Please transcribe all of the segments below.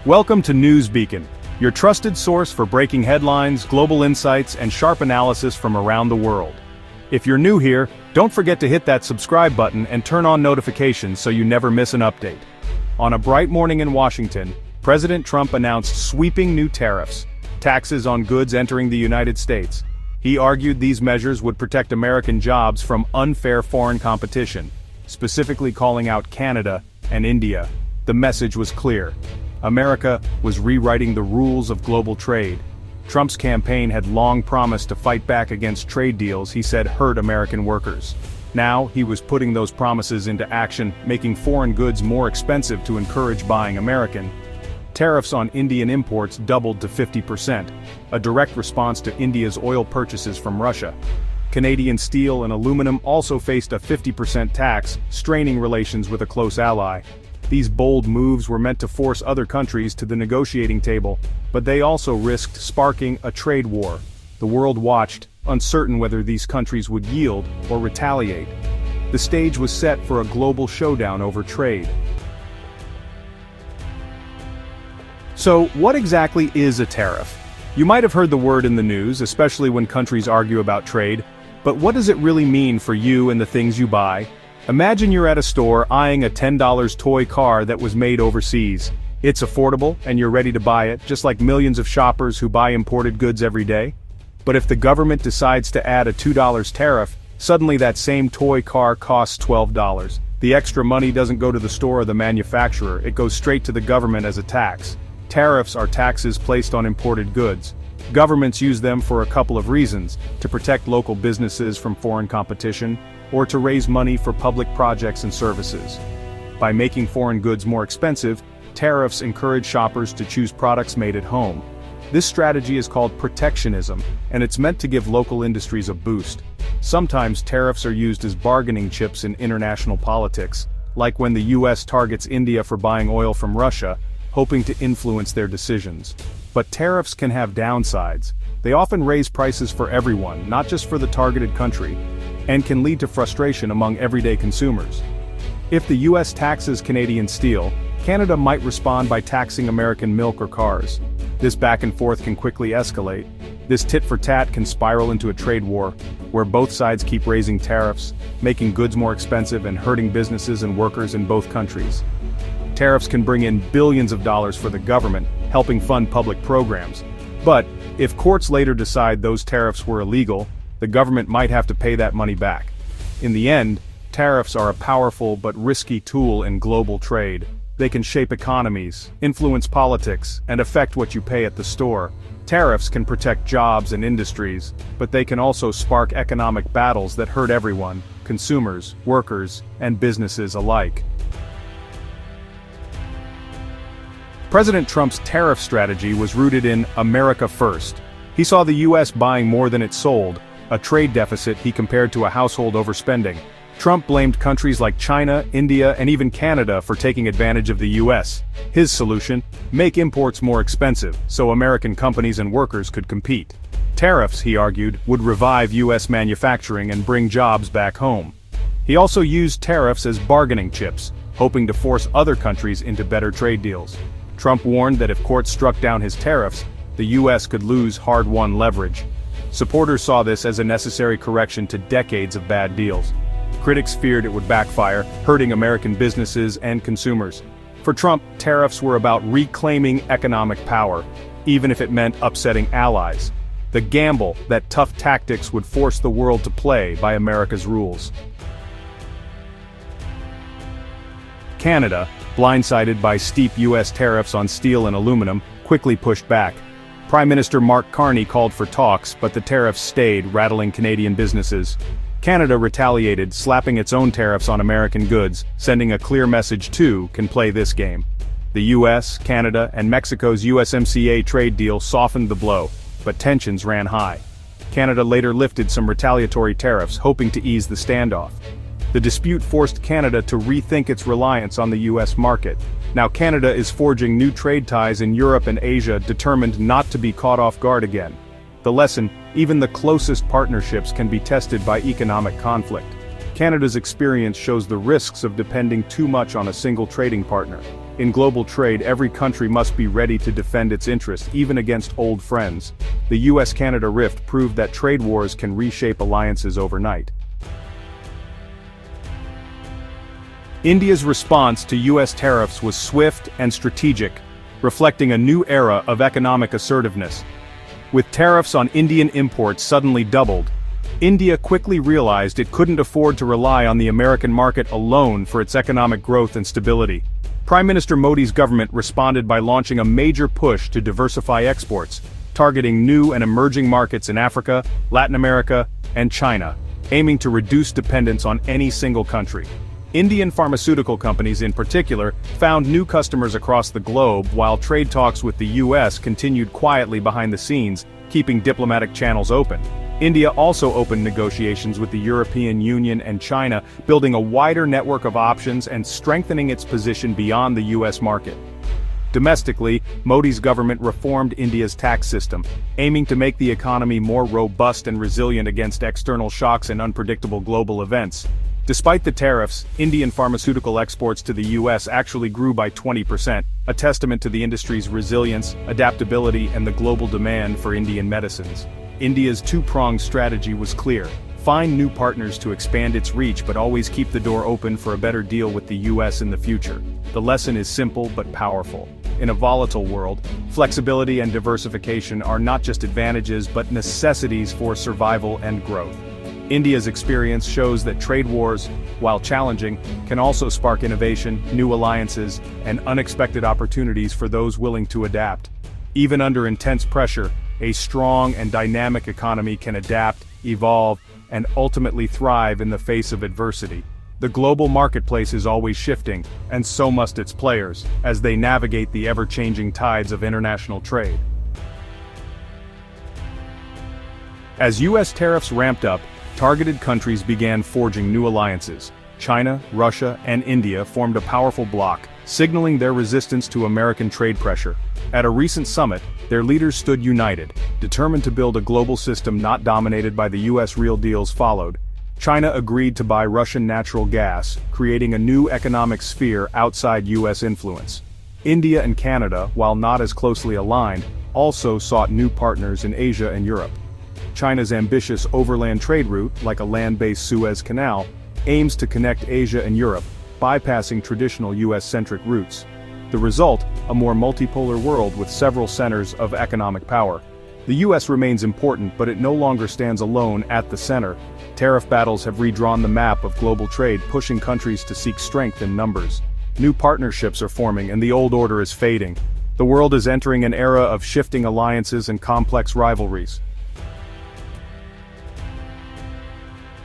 Welcome to News Beacon, your trusted source for breaking headlines, global insights, and sharp analysis from around the world. If you're new here, don't forget to hit that subscribe button and turn on notifications so you never miss an update. On a bright morning in Washington, President Trump announced sweeping new tariffs, taxes on goods entering the United States. He argued these measures would protect American jobs from unfair foreign competition, specifically calling out Canada and India. The message was clear. America was rewriting the rules of global trade. Trump's campaign had long promised to fight back against trade deals he said hurt American workers. Now, he was putting those promises into action, making foreign goods more expensive to encourage buying American. Tariffs on Indian imports doubled to 50%, a direct response to India's oil purchases from Russia. Canadian steel and aluminum also faced a 50% tax, straining relations with a close ally. These bold moves were meant to force other countries to the negotiating table, but they also risked sparking a trade war. The world watched, uncertain whether these countries would yield or retaliate. The stage was set for a global showdown over trade. So, what exactly is a tariff? You might have heard the word in the news, especially when countries argue about trade, but what does it really mean for you and the things you buy? Imagine you're at a store eyeing a $10 toy car that was made overseas. It's affordable, and you're ready to buy it, just like millions of shoppers who buy imported goods every day. But if the government decides to add a $2 tariff, suddenly that same toy car costs $12. The extra money doesn't go to the store or the manufacturer, it goes straight to the government as a tax. Tariffs are taxes placed on imported goods. Governments use them for a couple of reasons: to protect local businesses from foreign competition, or to raise money for public projects and services. By making foreign goods more expensive, tariffs encourage shoppers to choose products made at home. This strategy is called protectionism, and it's meant to give local industries a boost. Sometimes tariffs are used as bargaining chips in international politics, like when the US targets India for buying oil from Russia, hoping to influence their decisions. But tariffs can have downsides. They often raise prices for everyone, not just for the targeted country, and can lead to frustration among everyday consumers. If the US taxes Canadian steel, Canada might respond by taxing American milk or cars. This back and forth can quickly escalate. This tit-for-tat can spiral into a trade war, where both sides keep raising tariffs, making goods more expensive and hurting businesses and workers in both countries. Tariffs can bring in billions of dollars for the government, helping fund public programs. But, if courts later decide those tariffs were illegal, the government might have to pay that money back. In the end, tariffs are a powerful but risky tool in global trade. They can shape economies, influence politics, and affect what you pay at the store. Tariffs can protect jobs and industries, but they can also spark economic battles that hurt everyone: consumers, workers, and businesses alike. President Trump's tariff strategy was rooted in America First. He saw the US buying more than it sold, a trade deficit he compared to a household overspending. Trump blamed countries like China, India, and even Canada for taking advantage of the US. His solution: make imports more expensive, so American companies and workers could compete. Tariffs, he argued, would revive US manufacturing and bring jobs back home. He also used tariffs as bargaining chips, hoping to force other countries into better trade deals. Trump warned that if courts struck down his tariffs, the US could lose hard-won leverage. Supporters saw this as a necessary correction to decades of bad deals. Critics feared it would backfire, hurting American businesses and consumers. For Trump, tariffs were about reclaiming economic power, even if it meant upsetting allies. The gamble that tough tactics would force the world to play by America's rules. Canada, blindsided by steep US tariffs on steel and aluminum, quickly pushed back. Prime Minister Mark Carney called for talks, but the tariffs stayed, rattling Canadian businesses. Canada retaliated, slapping its own tariffs on American goods, sending a clear message too can play this game. The US, Canada, and Mexico's USMCA trade deal softened the blow, but tensions ran high. Canada later lifted some retaliatory tariffs, hoping to ease the standoff. The dispute forced Canada to rethink its reliance on the US market. Now Canada is forging new trade ties in Europe and Asia, determined not to be caught off guard again. The lesson: even the closest partnerships can be tested by economic conflict. Canada's experience shows the risks of depending too much on a single trading partner. In global trade, every country must be ready to defend its interests, even against old friends. The US-Canada rift proved that trade wars can reshape alliances overnight. India's response to US tariffs was swift and strategic, reflecting a new era of economic assertiveness. With tariffs on Indian imports suddenly doubled, India quickly realized it couldn't afford to rely on the American market alone for its economic growth and stability. Prime Minister Modi's government responded by launching a major push to diversify exports, targeting new and emerging markets in Africa, Latin America, and China, aiming to reduce dependence on any single country. Indian pharmaceutical companies in particular found new customers across the globe, while trade talks with the US continued quietly behind the scenes, keeping diplomatic channels open. India also opened negotiations with the European Union and China, building a wider network of options and strengthening its position beyond the US market. Domestically, Modi's government reformed India's tax system, aiming to make the economy more robust and resilient against external shocks and unpredictable global events. Despite the tariffs, Indian pharmaceutical exports to the US actually grew by 20%, a testament to the industry's resilience, adaptability, and the global demand for Indian medicines. India's two-pronged strategy was clear: find new partners to expand its reach, but always keep the door open for a better deal with the US in the future. The lesson is simple but powerful. In a volatile world, flexibility and diversification are not just advantages but necessities for survival and growth. India's experience shows that trade wars, while challenging, can also spark innovation, new alliances, and unexpected opportunities for those willing to adapt. Even under intense pressure, a strong and dynamic economy can adapt, evolve, and ultimately thrive in the face of adversity. The global marketplace is always shifting, and so must its players, as they navigate the ever-changing tides of international trade. As US tariffs ramped up, targeted countries began forging new alliances. China, Russia, and India formed a powerful bloc, signaling their resistance to American trade pressure. At a recent summit, their leaders stood united, determined to build a global system not dominated by the US. Real deals followed. China agreed to buy Russian natural gas, creating a new economic sphere outside US influence. India and Canada, while not as closely aligned, also sought new partners in Asia and Europe. China's ambitious overland trade route, like a land-based Suez Canal, aims to connect Asia and Europe, bypassing traditional US-centric routes. The result, a more multipolar world with several centers of economic power. The US remains important, but it no longer stands alone at the center. Tariff battles have redrawn the map of global trade, pushing countries to seek strength in numbers. New partnerships are forming and the old order is fading. The world is entering an era of shifting alliances and complex rivalries.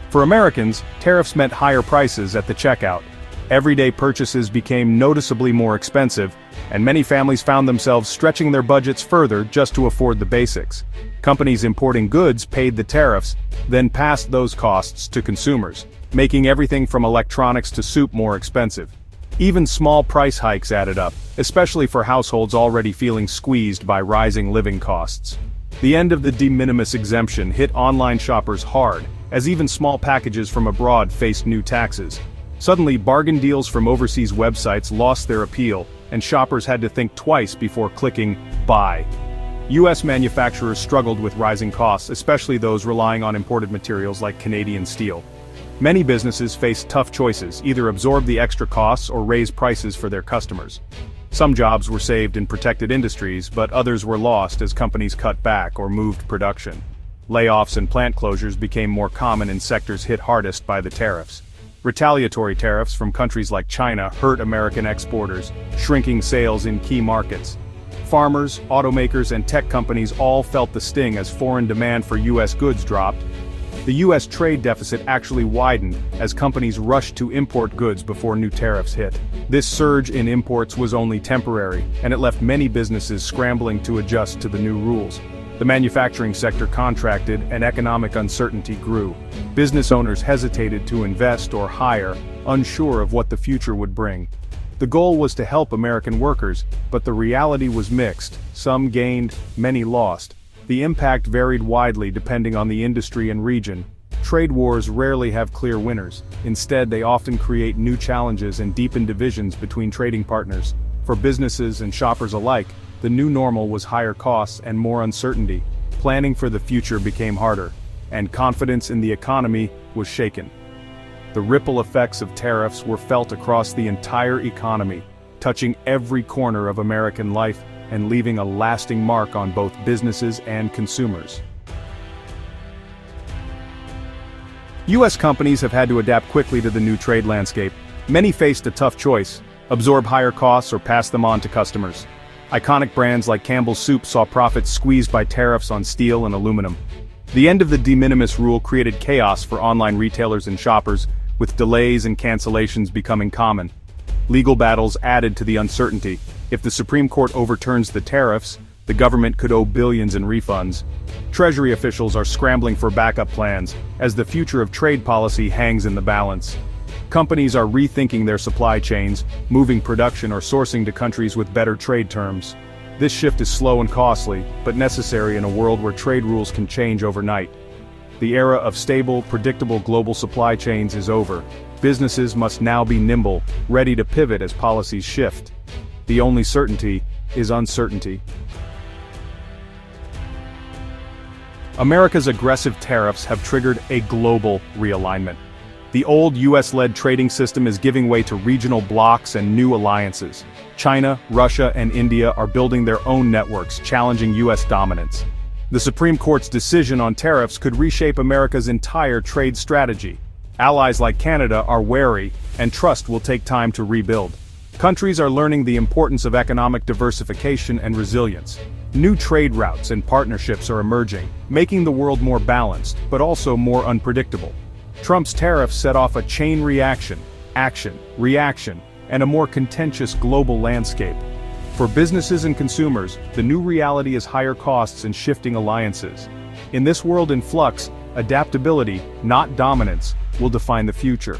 For Americans, tariffs meant higher prices at the checkout. Everyday purchases became noticeably more expensive, and many families found themselves stretching their budgets further just to afford the basics. Companies importing goods paid the tariffs, then passed those costs to consumers, making everything from electronics to soup more expensive. Even small price hikes added up, especially for households already feeling squeezed by rising living costs. The end of the de minimis exemption hit online shoppers hard, as even small packages from abroad faced new taxes. Suddenly, bargain deals from overseas websites lost their appeal, and shoppers had to think twice before clicking buy. US manufacturers struggled with rising costs, especially those relying on imported materials like Canadian steel. Many businesses faced tough choices: either absorb the extra costs or raise prices for their customers. Some jobs were saved in protected industries, but others were lost as companies cut back or moved production. Layoffs and plant closures became more common in sectors hit hardest by the tariffs. Retaliatory tariffs from countries like China hurt American exporters, shrinking sales in key markets. Farmers, automakers, and tech companies all felt the sting as foreign demand for US goods dropped. The US trade deficit actually widened as companies rushed to import goods before new tariffs hit. This surge in imports was only temporary, and it left many businesses scrambling to adjust to the new rules. The manufacturing sector contracted and economic uncertainty grew. Business owners hesitated to invest or hire, unsure of what the future would bring. The goal was to help American workers, but the reality was mixed. Some gained, many lost. The impact varied widely depending on the industry and region. Trade wars rarely have clear winners. Instead, they often create new challenges and deepen divisions between trading partners. For businesses and shoppers alike, the new normal was higher costs and more uncertainty. Planning for the future became harder, and confidence in the economy was shaken. The ripple effects of tariffs were felt across the entire economy, touching every corner of American life and leaving a lasting mark on both businesses and consumers. U.S. companies have had to adapt quickly to the new trade landscape. Many faced a tough choice: absorb higher costs or pass them on to customers. Iconic brands like Campbell's Soup saw profits squeezed by tariffs on steel and aluminum. The end of the de minimis rule created chaos for online retailers and shoppers, with delays and cancellations becoming common. Legal battles added to the uncertainty. If the Supreme Court overturns the tariffs, the government could owe billions in refunds. Treasury officials are scrambling for backup plans, as the future of trade policy hangs in the balance. Companies are rethinking their supply chains, moving production or sourcing to countries with better trade terms. This shift is slow and costly, but necessary in a world where trade rules can change overnight. The era of stable, predictable global supply chains is over. Businesses must now be nimble, ready to pivot as policies shift. The only certainty is uncertainty. America's aggressive tariffs have triggered a global realignment. The old US-led trading system is giving way to regional blocs and new alliances. China, Russia, and India are building their own networks, challenging US dominance. The Supreme Court's decision on tariffs could reshape America's entire trade strategy. Allies like Canada are wary, and trust will take time to rebuild. Countries are learning the importance of economic diversification and resilience. New trade routes and partnerships are emerging, making the world more balanced, but also more unpredictable. Trump's tariffs set off a chain reaction, action, reaction, and a more contentious global landscape. For businesses and consumers, the new reality is higher costs and shifting alliances. In this world in flux, adaptability, not dominance, will define the future.